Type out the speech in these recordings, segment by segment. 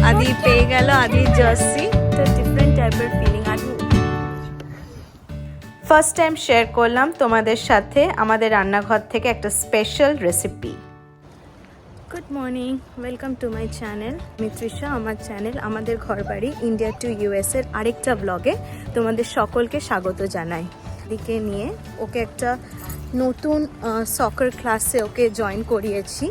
আদি পেয়ে গেল আদির জার্সি, একটা ডিফারেন্ট টাইপের ফিলিং। আদি ফার্স্ট টাইম শেয়ার করলাম তোমাদের সাথে আমাদের রান্নাঘর থেকে একটা special recipe. Good morning, welcome to my channel. আমি তৃষা, আমার চ্যানেল আমাদের ঘরবাড়ি ইন্ডিয়া টু ইউএসের আরেকটা ব্লগে তোমাদের সকলকে স্বাগত জানাই। দিকে নিয়ে ওকে একটা নতুন সকার ক্লাসে ওকে জয়েন করিয়েছি।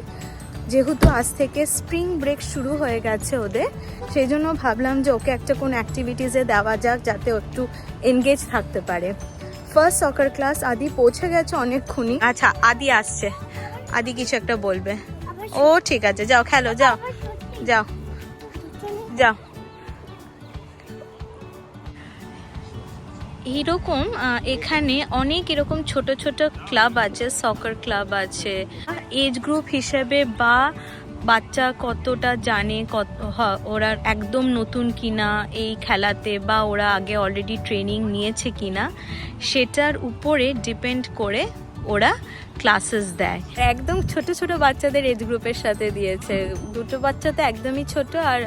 যেহেতু আজ থেকে স্প্রিং ব্রেক শুরু হয়ে গেছে ওদের, সেই জন্য ভাবলাম যে ওকে একটা কোন অ্যাক্টিভিটিসে দেওয়া যাক যাতে ও একটু এনগেজ থাকতে পারে। ফার্স্ট সকার ক্লাস আদি পৌঁছে গেছে অনেকক্ষণই। আচ্ছা, আদি আসছে, আদি কিছু একটা বলবে। ও ঠিক আছে, যাও খেলো, যাও যাও যাও। এইরকম এখানে অনেক এরকম ছোট ছোট ক্লাব আছে, সকার ক্লাব আছে। এজ গ্রুপ হিসেবে বা বাচ্চা কতটা জানে, ওরা একদম নতুন কিনা এই খেলাতে, বা ওরা আগে অলরেডি ট্রেনিং নিয়েছে কিনা, সেটার উপরে ডিপেন্ড করে ওরা ক্লাসেস দেয়। একদম ছোট ছোট বাচ্চাদের এজ গ্রুপের সাথে দিয়েছে। দুটো বাচ্চা তো একদমই ছোট, আর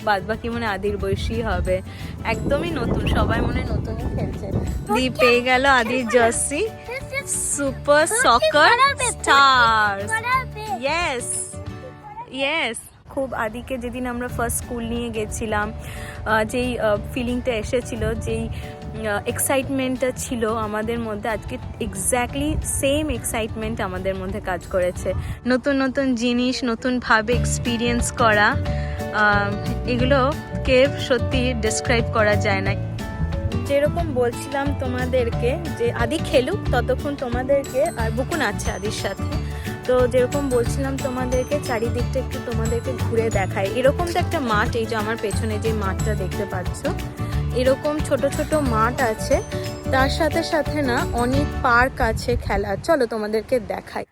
বাদ বাকি মনে আদির বয়সী হবে। একদমই নতুন, সবাই মনে নতুনই খেলছে। দি পেয়ে গেল আদির জার্সি, সুপার সকার স্টার্স। ইয়েস ইয়েস, খুব আদিকে যেদিন আমরা ফার্স্ট স্কুল নিয়ে গেছিলাম, যেই ফিলিংটা এসেছিল, যেই এক্সাইটমেন্টটা ছিল আমাদের মধ্যে, আজকে এক্স্যাক্টলি সেম এক্সাইটমেন্ট আমাদের মধ্যে কাজ করেছে। নতুন নতুন জিনিস নতুনভাবে এক্সপিরিয়েন্স করা, এগুলোকে সত্যি ডিসক্রাইব করা যায় না। যেরকম বলছিলাম তোমাদেরকে যে আদি খেলুক ততক্ষণ তোমাদেরকে, আর বুকুন আছে আদির সাথে, তো যেরকম বলছিলাম তোমাদেরকে চারিদিকটা একটু তোমাদেরকে ঘুরে দেখাই। এরকম তো একটা মাঠ, এই যে আমার পেছনে যে মাঠটা দেখতে পাচ্ছ, এরকম ছোট ছোট মাঠ আছে, তার সাথে সাথে না অনেক পার্ক আছে খেলার। চলো তোমাদেরকে দেখাই।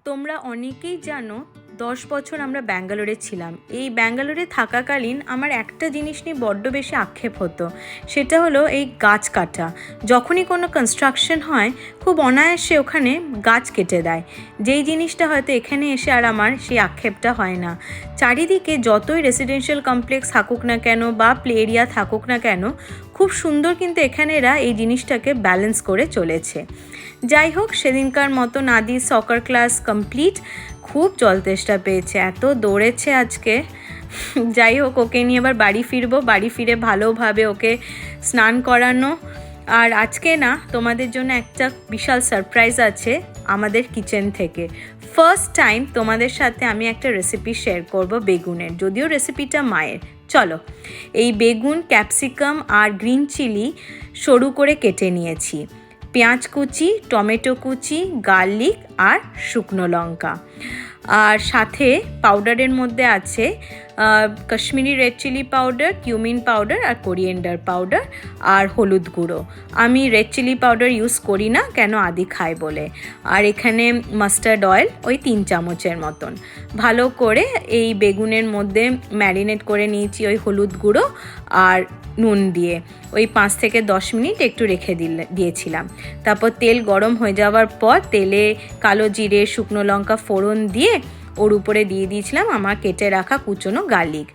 তোমরা অনেকেই জানো 10 বছর আমরা ব্যাঙ্গালোরে ছিলাম। এই ব্যাঙ্গালোরে থাকাকালীন আমার একটা জিনিস নিয়ে বড্ড বেশি আক্ষেপ হতো, সেটা হলো এই গাছ কাটা। যখনই কোনো কনস্ট্রাকশন হয় খুব অনায়াসে ওখানে গাছ কেটে দেয়, যেই জিনিসটা হয়তো এখানে এসে আর আমার সেই আক্ষেপটা হয় না। চারিদিকে যতই রেসিডেন্সিয়াল কমপ্লেক্স থাকুক না কেন বা প্লে এরিয়া থাকুক না কেন, খুব সুন্দর কিন্তু এখানে এরা এই জিনিসটাকে ব্যালেন্স করে চলেছে। যাই হোক, সেদিনকার মতো আদি সকার ক্লাস কমপ্লিট। খুব জল তেষ্টা পেয়েছে, এত দৌড়েছে আজকে। যাই হোক, ওকে নিয়ে এবার বাড়ি ফিরবো। বাড়ি ফিরে ভালোভাবে ওকে স্নান করানো। আর আজকে না তোমাদের জন্য একটা বিশাল সারপ্রাইজ আছে আমাদের কিচেন থেকে। ফার্স্ট টাইম তোমাদের সাথে আমি একটা রেসিপি শেয়ার করব বেগুনের, যদিও রেসিপিটা মায়ের। চলো, এই বেগুন, ক্যাপসিকাম আর গ্রিন চিলি সরু করে কেটে নিয়েছি, পেঁয়াজ কুচি, টমেটো কুচি, গার্লিক আর শুকনো লঙ্কা, আর সাথে পাউডারের মধ্যে আছে Kashmiri red chilli powder, cumin powder আর কোরিয়েন্ডার পাউডার আর হলুদ গুঁড়ো। আমি রেড চিলি পাউডার ইউজ করি না, কেন আদি খায় বলে। আর এখানে মাস্টার্ড অয়েল ওই 3 চামচের মতন। ভালো করে এই বেগুনের মধ্যে ম্যারিনেট করে নিয়েছি ওই হলুদ গুঁড়ো আর নুন দিয়ে। ওই 5 থেকে 10 মিনিট একটু রেখে দিয়েছিলাম। তারপর তেল গরম হয়ে যাওয়ার পর তেলে কালো জিরে, শুকনো লঙ্কা ফোড়ন দিয়ে ওর উপরে দিয়ে দিয়েছিলাম আমার কেটে রাখা কুচনো গার্লিক।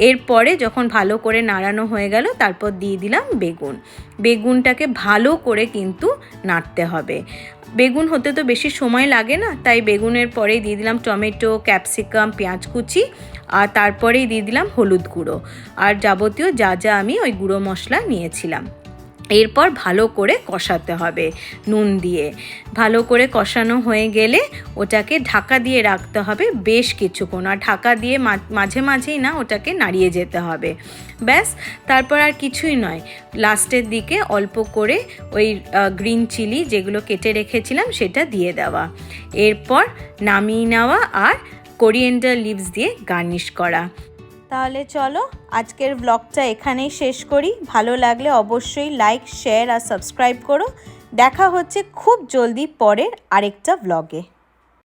এরপরে যখন ভালো করে নাড়ানো হয়ে গেল, তারপর দিয়ে দিলাম বেগুন। বেগুনটাকে ভালো করে কিন্তু নাড়তে হবে। বেগুন হতে তো বেশি সময় লাগে না, তাই বেগুনের পরেই দিয়ে দিলাম টমেটো, ক্যাপসিকাম, পেঁয়াজ কুচি, আর তারপরেই দিয়ে দিলাম হলুদ গুঁড়ো আর যাবতীয় যা যা আমি ওই গুঁড়ো মশলা নিয়েছিলাম। এরপর ভালো করে কষাতে হবে নুন দিয়ে। ভালো করে কষানো হয়ে গেলে ওটাকে ঢাকা দিয়ে রাখতে হবে বেশ কিছুক্ষণ, আর ঢাকা দিয়ে মাঝে মাঝেই না ওটাকে নাড়িয়ে যেতে হবে। ব্যাস, তারপর আর কিছুই নয়। লাস্টের দিকে অল্প করে ওই গ্রিন চিলি যেগুলো কেটে রেখেছিলাম সেটা দিয়ে দেওয়া। এরপর নামিয়ে নেওয়া আর কোরিয়েন্ডার লিভস দিয়ে গার্নিশ করা। তাহলে চলো আজকের ব্লগটা এখানেই শেষ করি। ভালো লাগলে অবশ্যই লাইক, শেয়ার আর সাবস্ক্রাইব করো। দেখা হচ্ছে খুব জলদি পরের আরেকটা ব্লগে।